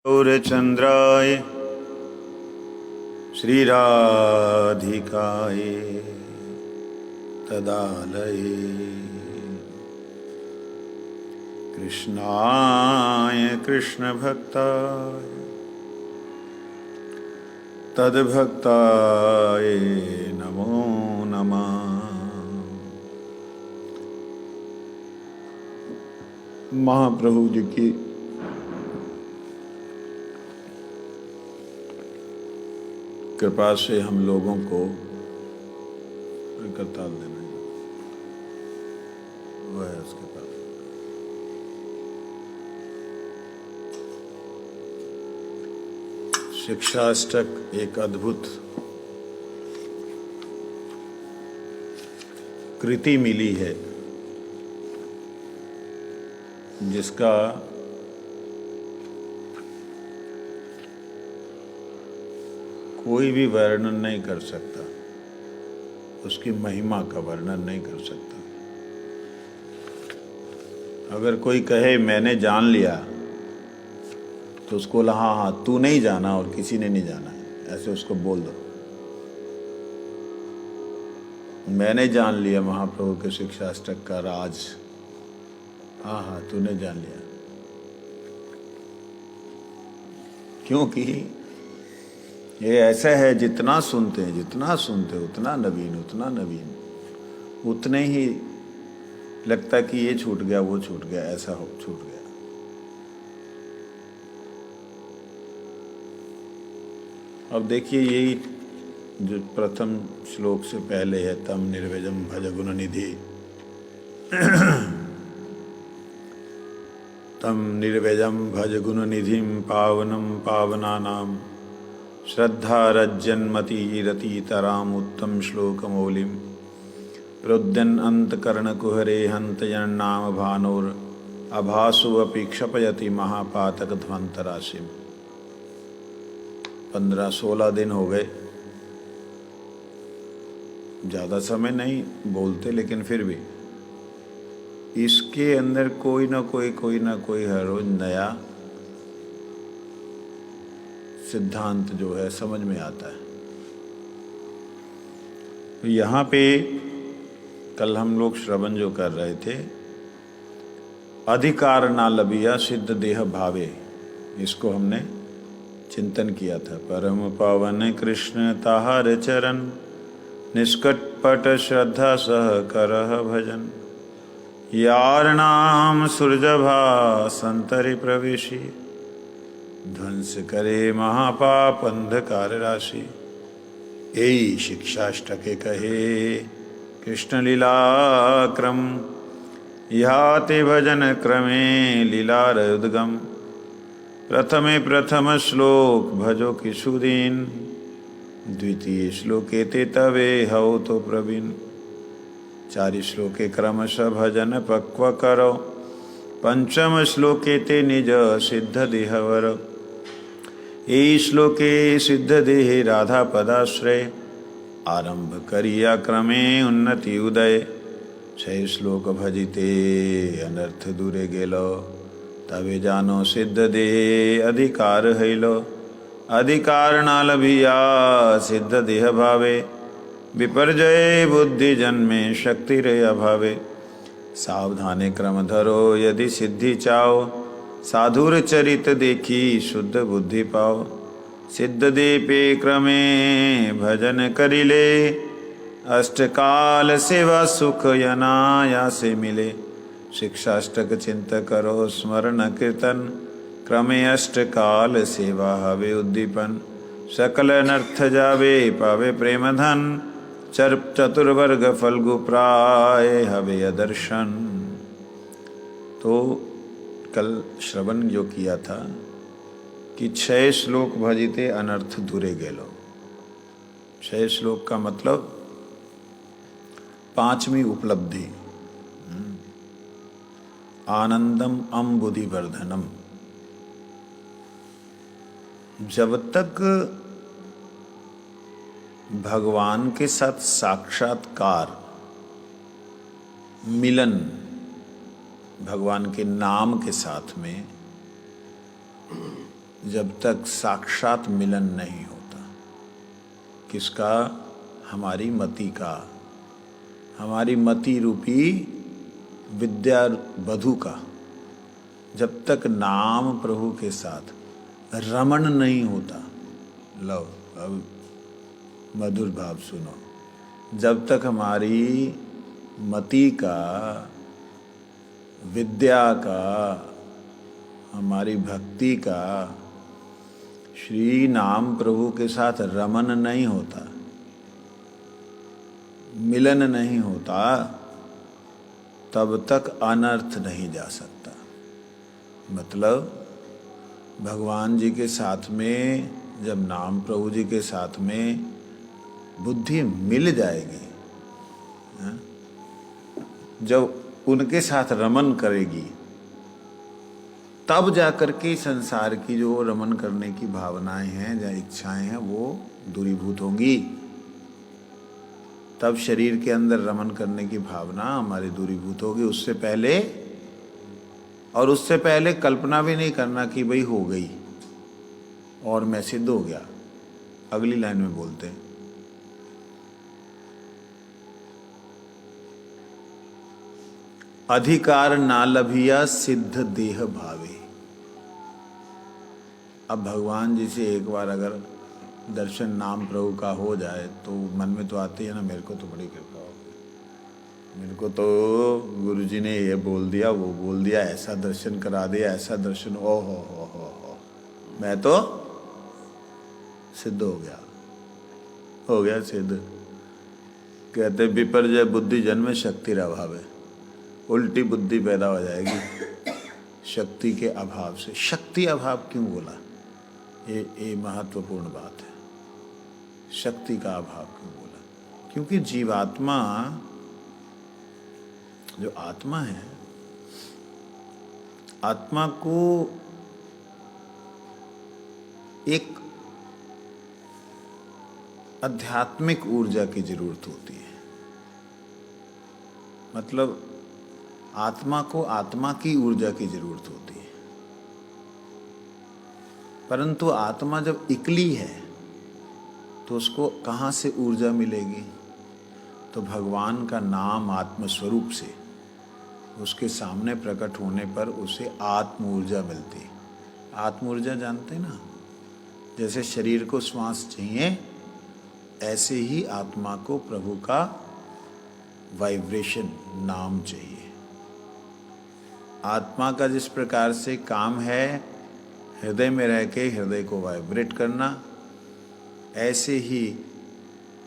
गौरचन्द्राय श्रीराधिकाय तदालये कृष्णाय कृष्णभक्ताय तद्भक्ताय नमो नमः। महाप्रभु जी की कृपा से हम लोगों को करताल देना वो है उसके पास। शिक्षाष्टक एक अद्भुत कृति मिली है जिसका कोई भी वर्णन नहीं कर सकता, उसकी महिमा का वर्णन नहीं कर सकता। अगर कोई कहे मैंने जान लिया तो उसको हाँ हाँ तू नहीं जाना और किसी ने नहीं जाना है, ऐसे उसको बोल दो। मैंने जान लिया महाप्रभु के शिक्षाष्टक का राज, हाँ हाँ तूने जान लिया। क्योंकि ये ऐसा है जितना सुनते हैं उतना नवीन उतने ही लगता कि ये छूट गया वो छूट गया, ऐसा हो छूट गया। अब देखिए यही जो प्रथम श्लोक से पहले है, तम निर्वेजम भज गुण निधि तम निर्वेजम भज गुण निधिम पावनम पावनानाम श्रद्धा रज्जन्मति रतितराम उत्तम श्लोक मौलिम प्रोद्यन अंतकर्ण कुहरे हंतयन्नाम भानोर अभासु अपि क्षपयति महापातक ध्वंतराशिम। 15-16 दिन हो गए, ज़्यादा समय नहीं बोलते, लेकिन फिर भी इसके अंदर कोई ना कोई हर रोज नया सिद्धांत जो है समझ में आता है। तो यहाँ पे कल हम लोग श्रवण जो कर रहे थे, अधिकार ना लबिया सिद्ध देह भावे, इसको हमने चिंतन किया था। परम पावन कृष्ण ताहार चरण निष्कटपट श्रद्धा सह करह भजन यार नाम सुरजभा संतरि प्रवेशी ध्वंस करे महापाप अंधकार राशि। यही शिक्षाष्टके कहे कृष्ण लीला क्रम याते भजन क्रमे लीलार उद्गम प्रथम श्लोक भजो किशुदीन द्वितीय श्लोके ते तवे हौ तो प्रवीण 4 श्लोके क्रमशः भजन पक्व करो पंचम श्लोके ते निज सिद्ध देहवर ए श्लोके सिद्ध देह राधा पदाश्रय आरंभ करिया क्रमे उन्नति उदय 6 श्लोक भजिते अनर्थ दूरे गेलो तबे जानो सिद्ध देह अधिकार हैलो अधिकार ना लभिया सिद्ध देह भावे विपर्जय बुद्धि जन्मे शक्ति रे अभावे सावधाने क्रम धरो यदि सिद्धि चाओ साधुर चरित देखी शुद्ध बुद्धि पाओ सिद्ध दीपे क्रमे भजन करिले अष्टकाल सेवा सुख यनाया से मिले शिक्षाष्टक चिंत करो स्मरण कीर्तन क्रमे अष्टकाल सेवा हवे उद्दीपन सकल अनर्थ जावे पावे प्रेम धन चतुर्वर्ग फल्गु प्राय हवे अदर्शन। तो कल श्रवण जो किया था कि 6 श्लोक भजिते अनर्थ दूरे गेलो। 6 श्लोक का मतलब 5वीं उपलब्धि, आनंदम अम्बुधि वर्धनम। जब तक भगवान के साथ साक्षात्कार मिलन भगवान के नाम के साथ में जब तक साक्षात मिलन नहीं होता। किसका? हमारी मति का, हमारी मति रूपी विद्या वधु का। जब तक नाम प्रभु के साथ रमण नहीं होता, लो अब मधुर भाव सुनो, जब तक हमारी मति का, विद्या का, हमारी भक्ति का श्री नाम प्रभु के साथ रमन नहीं होता, मिलन नहीं होता, तब तक अनर्थ नहीं जा सकता। मतलब भगवान जी के साथ में, जब नाम प्रभु जी के साथ में बुद्धि मिल जाएगी, जब उनके साथ रमन करेगी, तब जाकर के संसार की जो रमन करने की भावनाएं हैं या इच्छाएं हैं वो दूरीभूत होंगी। तब शरीर के अंदर रमन करने की भावना हमारी दूरीभूत होगी। उससे पहले कल्पना भी नहीं करना कि भाई हो गई और मैं सिद्ध हो गया। अगली लाइन में बोलते हैं, अधिकार ना लभिया सिद्ध देह भावे। अब भगवान जी से एक बार अगर दर्शन नाम प्रभु का हो जाए तो मन में तो आती है ना, मेरे को तो बड़ी कृपा हो गई, मेरे को तो गुरु जी ने ये बोल दिया, वो बोल दिया, ऐसा दर्शन करा दिया, ऐसा दर्शन, ओ हो, मैं तो सिद्ध हो गया सिद्ध। कहते विपर्जय बुद्धि जन्मे शक्ति अभाव है, उल्टी बुद्धि पैदा हो जाएगी शक्ति के अभाव से। शक्ति अभाव क्यों बोला? ये महत्वपूर्ण बात है। शक्ति का अभाव क्यों बोला? क्योंकि जीवात्मा, जो आत्मा है, आत्मा को एक आध्यात्मिक ऊर्जा की जरूरत होती है। मतलब आत्मा को आत्मा की ऊर्जा की जरूरत होती है। परंतु आत्मा जब इकली है तो उसको कहाँ से ऊर्जा मिलेगी? तो भगवान का नाम आत्मस्वरूप से उसके सामने प्रकट होने पर उसे आत्म ऊर्जा मिलती है। आत्म ऊर्जा जानते हैं ना, जैसे शरीर को श्वास चाहिए, ऐसे ही आत्मा को प्रभु का वाइब्रेशन नाम चाहिए। आत्मा का जिस प्रकार से काम है हृदय में रह के हृदय को वाइब्रेट करना, ऐसे ही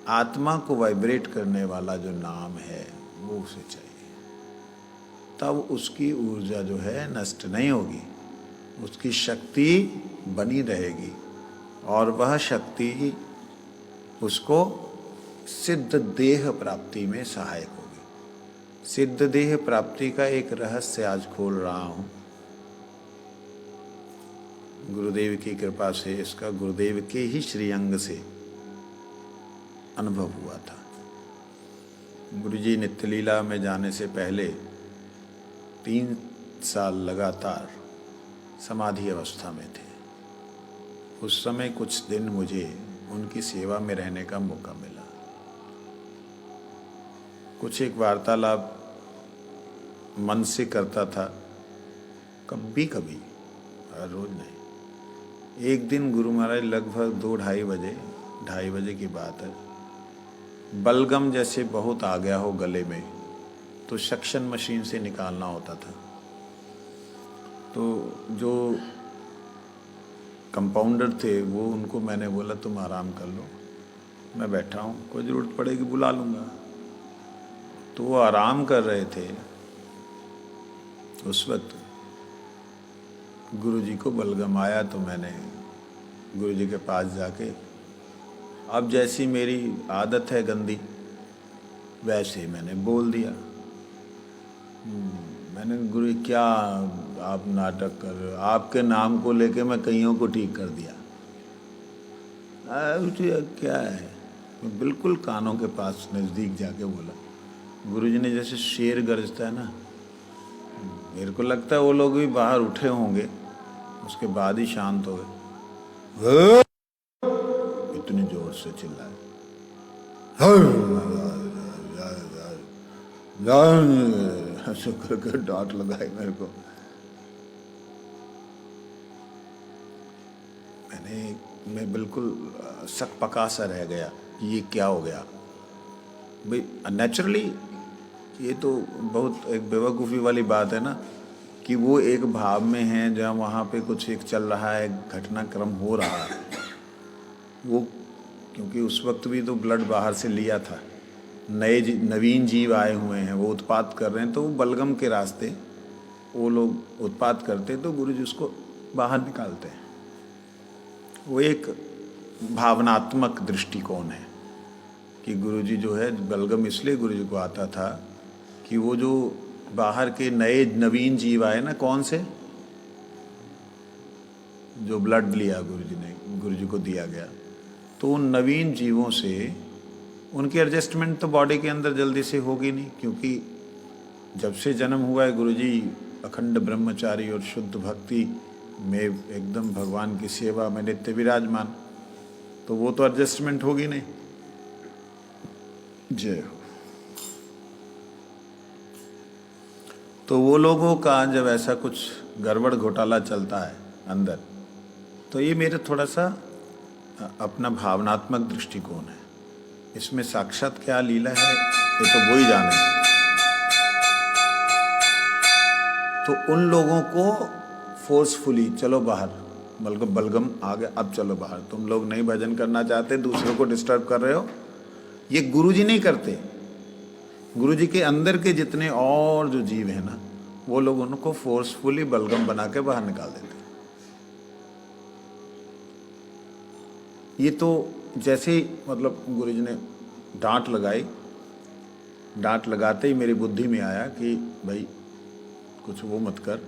आत्मा को वाइब्रेट करने वाला जो नाम है वो उसे चाहिए। तब उसकी ऊर्जा जो है नष्ट नहीं होगी, उसकी शक्ति बनी रहेगी और वह शक्ति उसको सिद्ध देह प्राप्ति में सहायक होगी। सिद्ध देह प्राप्ति का एक रहस्य आज खोल रहा हूँ। गुरुदेव की कृपा से इसका गुरुदेव के ही श्रीअंग से अनुभव हुआ था। गुरुजी नित्यलीला में जाने से पहले 3 साल लगातार समाधि अवस्था में थे। उस समय कुछ दिन मुझे उनकी सेवा में रहने का मौका मिला। कुछ एक वार्तालाप मन से करता था, कभी कभी, हर रोज नहीं। एक दिन गुरु महाराज लगभग 2-2:30 बजे की बात है, बलगम जैसे बहुत आ गया हो गले में, तो सक्शन मशीन से निकालना होता था। तो जो कंपाउंडर थे वो, उनको मैंने बोला तुम आराम कर लो, मैं बैठा हूँ, कोई ज़रूरत पड़ेगी बुला लूँगा। तो वो आराम कर रहे थे। उस वक्त गुरुजी को बलगम आया तो मैंने गुरुजी के पास जाके, अब जैसी मेरी आदत है गंदी, वैसे मैंने बोल दिया। मैंने गुरु क्या आप नाटक कर रहे हो, आपके नाम को लेके मैं कईयों को ठीक कर दिया। क्या है? मैं बिल्कुल कानों के पास नज़दीक जाके बोला। गुरुजी ने जैसे शेर गरजता है ना, मेरे को लगता है वो लोग भी बाहर उठे होंगे, उसके बाद ही शांत हो गए। इतनी जोर से चिल्लाए, ऐसे करके डांट लगाई मेरे को। मैं बिल्कुल सक पका सा रह गया, ये क्या हो गया भाई। नेचुरली ये तो बहुत एक बेवकूफ़ी वाली बात है ना, कि वो एक भाव में है जहाँ वहाँ पे कुछ एक चल रहा है, घटनाक्रम हो रहा है। वो क्योंकि उस वक्त भी तो ब्लड बाहर से लिया था, नवीन जीव आए हुए हैं, वो उत्पात कर रहे हैं, तो वो बलगम के रास्ते वो लोग उत्पात करते, तो गुरु जी उसको बाहर निकालते हैं। वो एक भावनात्मक दृष्टिकोण है कि गुरु जी जो है, बलगम इसलिए गुरु जी को आता था कि वो जो बाहर के नए नवीन जीव आए ना, कौन से, जो ब्लड लिया गुरु जी ने, गुरु जी को दिया गया, तो उन नवीन जीवों से उनकी एडजस्टमेंट तो बॉडी के अंदर जल्दी से होगी नहीं, क्योंकि जब से जन्म हुआ है गुरु जी अखंड ब्रह्मचारी और शुद्ध भक्ति में एकदम भगवान की सेवा में नित्य विराजमान, तो वो तो एडजस्टमेंट होगी नहीं। जय हो। तो वो लोगों का जब ऐसा कुछ गड़बड़ घोटाला चलता है अंदर, तो ये मेरे थोड़ा सा अपना भावनात्मक दृष्टिकोण है। इसमें साक्षात क्या लीला है ये तो वो ही जाने। तो उन लोगों को फोर्सफुली चलो बाहर, बलगम आ गया, अब चलो बाहर, तुम लोग नहीं भजन करना चाहते, दूसरों को डिस्टर्ब कर रहे हो। ये गुरुजी नहीं करते, गुरुजी के अंदर के जितने और जो जीव हैं ना, वो लोग उनको फोर्सफुली बलगम बना के बाहर निकाल देते। ये तो जैसे ही मतलब गुरुजी ने डांट लगाई, डांट लगाते ही मेरी बुद्धि में आया कि भाई कुछ वो मत कर,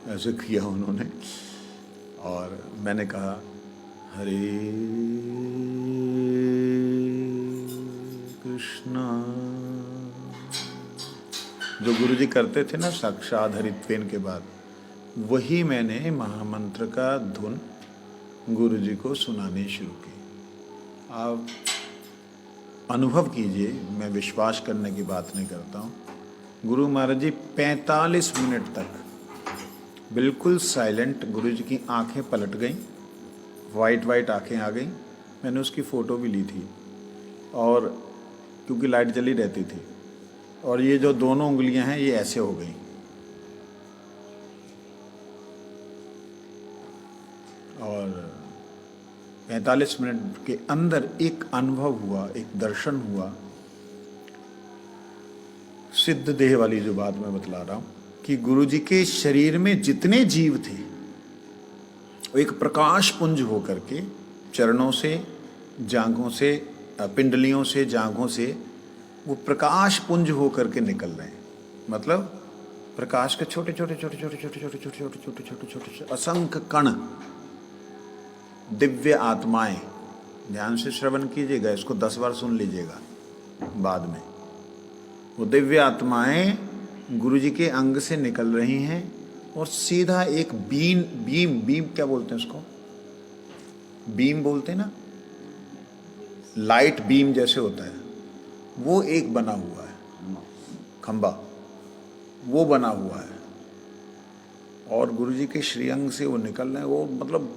ऐसे किया उन्होंने। और मैंने कहा हरे कृष्णा, जो गुरुजी करते थे ना साक्षात हरित्वेन के बाद, वही मैंने महामंत्र का धुन गुरुजी को सुनानी शुरू की। आप अनुभव कीजिए, मैं विश्वास करने की बात नहीं करता हूँ। गुरु महाराज जी 45 मिनट तक बिल्कुल साइलेंट, गुरुजी की आंखें पलट गईं, वाइट आंखें आ गईं। मैंने उसकी फ़ोटो भी ली थी, और क्योंकि लाइट जली रहती थी, और ये जो दोनों उंगलियां हैं ये ऐसे हो गई। और 45 मिनट के अंदर एक अनुभव हुआ, एक दर्शन हुआ, सिद्ध देह वाली जो बात मैं बतला रहा हूँ, कि गुरुजी के शरीर में जितने जीव थे वो एक प्रकाश पुंज होकर के चरणों से, जांघों से, पिंडलियों से, जांघों से वो प्रकाश पुंज होकर के निकल रहे हैं। मतलब प्रकाश के छोटे छोटे छोटे छोटे छोटे छोटे छोटे छोटे छोटे छोटे छोटे असंख्य कण, दिव्य आत्माएं। ध्यान से श्रवण कीजिएगा, इसको 10 बार सुन लीजिएगा बाद में। वो दिव्य आत्माएं गुरुजी के अंग से निकल रही हैं, और सीधा एक बीम क्या बोलते हैं उसको, बीम बोलते हैं ना, लाइट बीम जैसे होता है, वो एक बना हुआ है खंबा, वो बना हुआ है, और गुरुजी के श्रीअंग से वो निकल रहे हैं। वो मतलब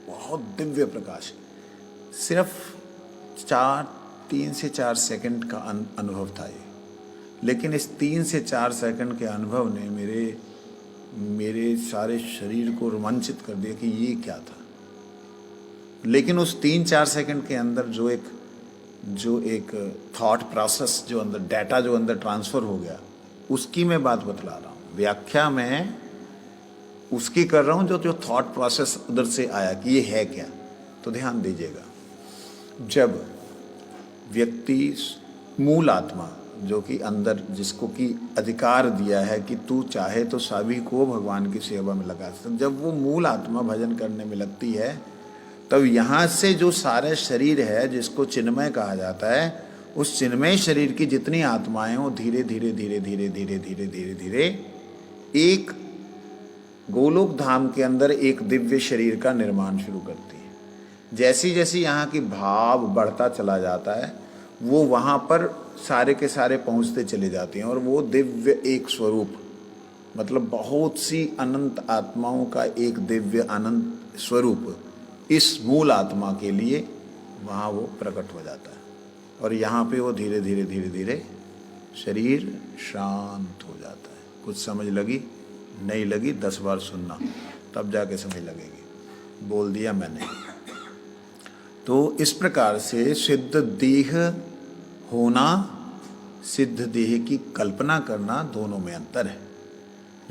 बहुत दिव्य प्रकाश। सिर्फ 3 से 4 सेकंड का अनुभव था ये, लेकिन इस 3 से 4 सेकंड के अनुभव ने मेरे सारे शरीर को रोमांचित कर दिया कि ये क्या था। लेकिन उस 3-4 सेकंड के अंदर जो एक थॉट प्रोसेस, जो अंदर डाटा जो अंदर ट्रांसफ़र हो गया, उसकी मैं बात बतला रहा हूँ। व्याख्या मैं उसकी कर रहा हूँ जो थॉट प्रोसेस उधर से आया कि ये है क्या। तो ध्यान दीजिएगा, जब व्यक्ति मूल आत्मा जो कि अंदर, जिसको कि अधिकार दिया है कि तू चाहे तो सभी को भगवान की सेवा में लगा सकता, जब वो मूल आत्मा भजन करने में लगती है, तब यहाँ से जो सारे शरीर है जिसको चिन्मय कहा जाता है, उस चिन्मय शरीर की जितनी आत्माएं वो धीरे धीरे धीरे धीरे धीरे धीरे धीरे धीरे एक गोलोक धाम के अंदर एक दिव्य शरीर का निर्माण शुरू करती है। जैसी जैसी यहाँ की भाव बढ़ता चला जाता है, वो वहाँ पर सारे के सारे पहुँचते चले जाते हैं, और वो दिव्य एक स्वरूप, मतलब बहुत सी अनंत आत्माओं का एक दिव्य अनंत स्वरूप इस मूल आत्मा के लिए वहाँ वो प्रकट हो जाता है। और यहाँ पे वो धीरे धीरे धीरे धीरे शरीर शांत हो जाता है। कुछ समझ लगी? नहीं लगी 10 बार सुनना, तब जाके समझ लगेगी। बोल दिया मैंने। तो इस प्रकार से सिद्ध देह होना, सिद्ध देह की कल्पना करना, दोनों में अंतर है।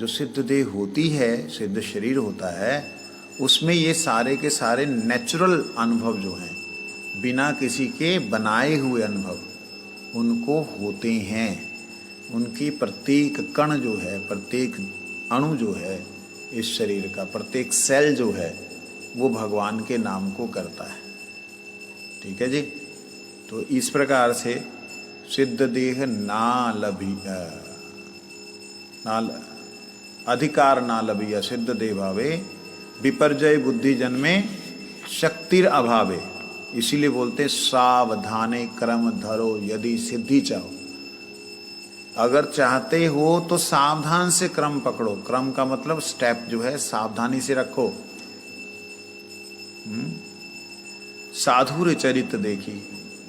जो सिद्ध देह होती है, सिद्ध शरीर होता है, उसमें ये सारे के सारे नेचुरल अनुभव जो हैं, बिना किसी के बनाए हुए अनुभव उनको होते हैं। उनकी प्रत्येक कण जो है, प्रत्येक अणु जो है इस शरीर का, प्रत्येक सेल जो है, वो भगवान के नाम को करता है। ठीक है जी। तो इस प्रकार से सिद्ध देह अधिकार ना लभिया सिद्ध देह भावे विपर्जय बुद्धि जन्मे शक्तिर अभावे। इसीलिए बोलते हैं सावधाने क्रम धरो यदि सिद्धि चाहो। अगर चाहते हो तो सावधान से क्रम पकड़ो। क्रम का मतलब स्टेप जो है सावधानी से रखो। साधुर चरित्र देखी,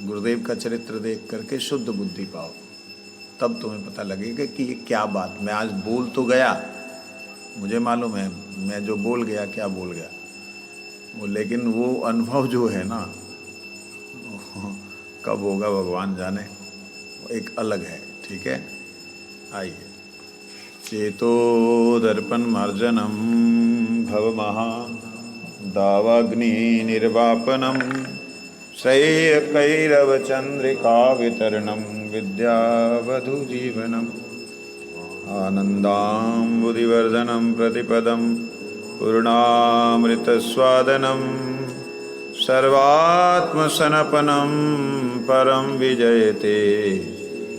गुरुदेव का चरित्र देख करके शुद्ध बुद्धि पाओ, तब तुम्हें पता लगेगा कि ये क्या बात। मैं आज बोल तो गया, मुझे मालूम है मैं जो बोल गया क्या बोल गया वो, लेकिन वो अनुभव जो है ना कब होगा भगवान जाने, वो एक अलग है। ठीक है, आइए। चेतो दर्पण मार्जनम भवमहा दावाग्नि निर्वापनम श्रेय कैरव चंद्रिका वितरणम विद्यावधु जीवनम आनंदाम्बुधिवर्धनम प्रतिपदम पूर्णामृतस्वादनम सर्वात्मसनपनम परम विजयते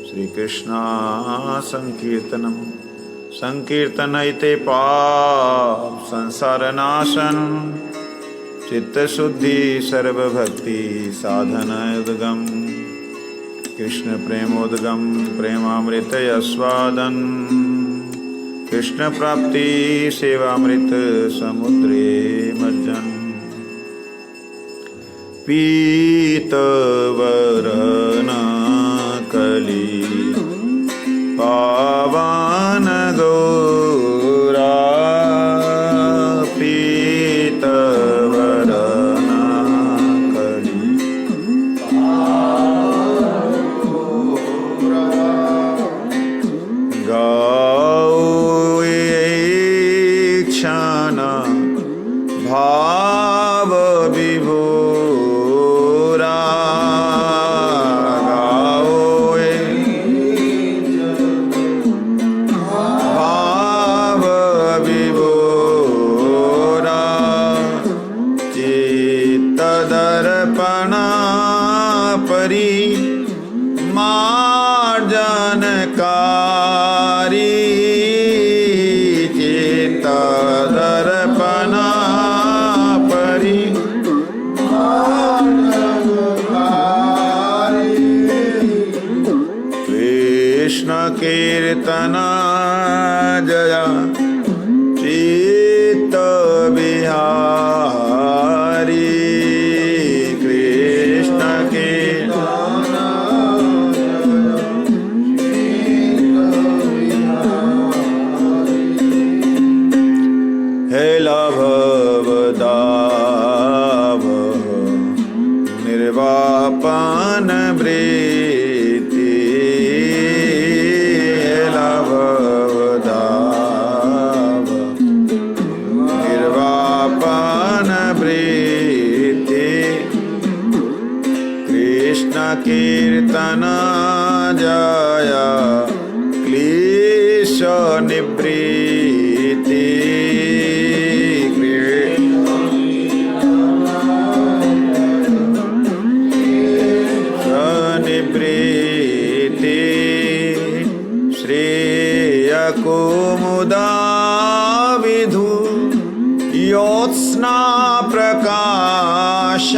श्रीकृष्णा संकीर्तनम संकीर्तनैते पाप संसारनाशन चित्तशुद्धि सर्वभक्ति साधनोद्गम कृष्ण प्रेमोद्गम प्रेमामृत यस्वादन कृष्ण प्राप्ति सेवामृत समुद्रे मज्जन पीतवरन कली पावन गौरा पीतवरन कली गाओ क्षण भाव विभोरा गाओ भाव विभोरा चित्त दर्पणा परि मार्जनकारी चित्त दर्पणा परि कृष्ण कीर्तना जया चित्त बिहारी कृष्ण कीर्तना हेला भवदाव निर्वापन वृत्ति हेला भवदाव निर्वापन वृत्ति कृष्ण कीर्तन जया क्लेश निवृत्ति ज्योत्स्ना प्रकाश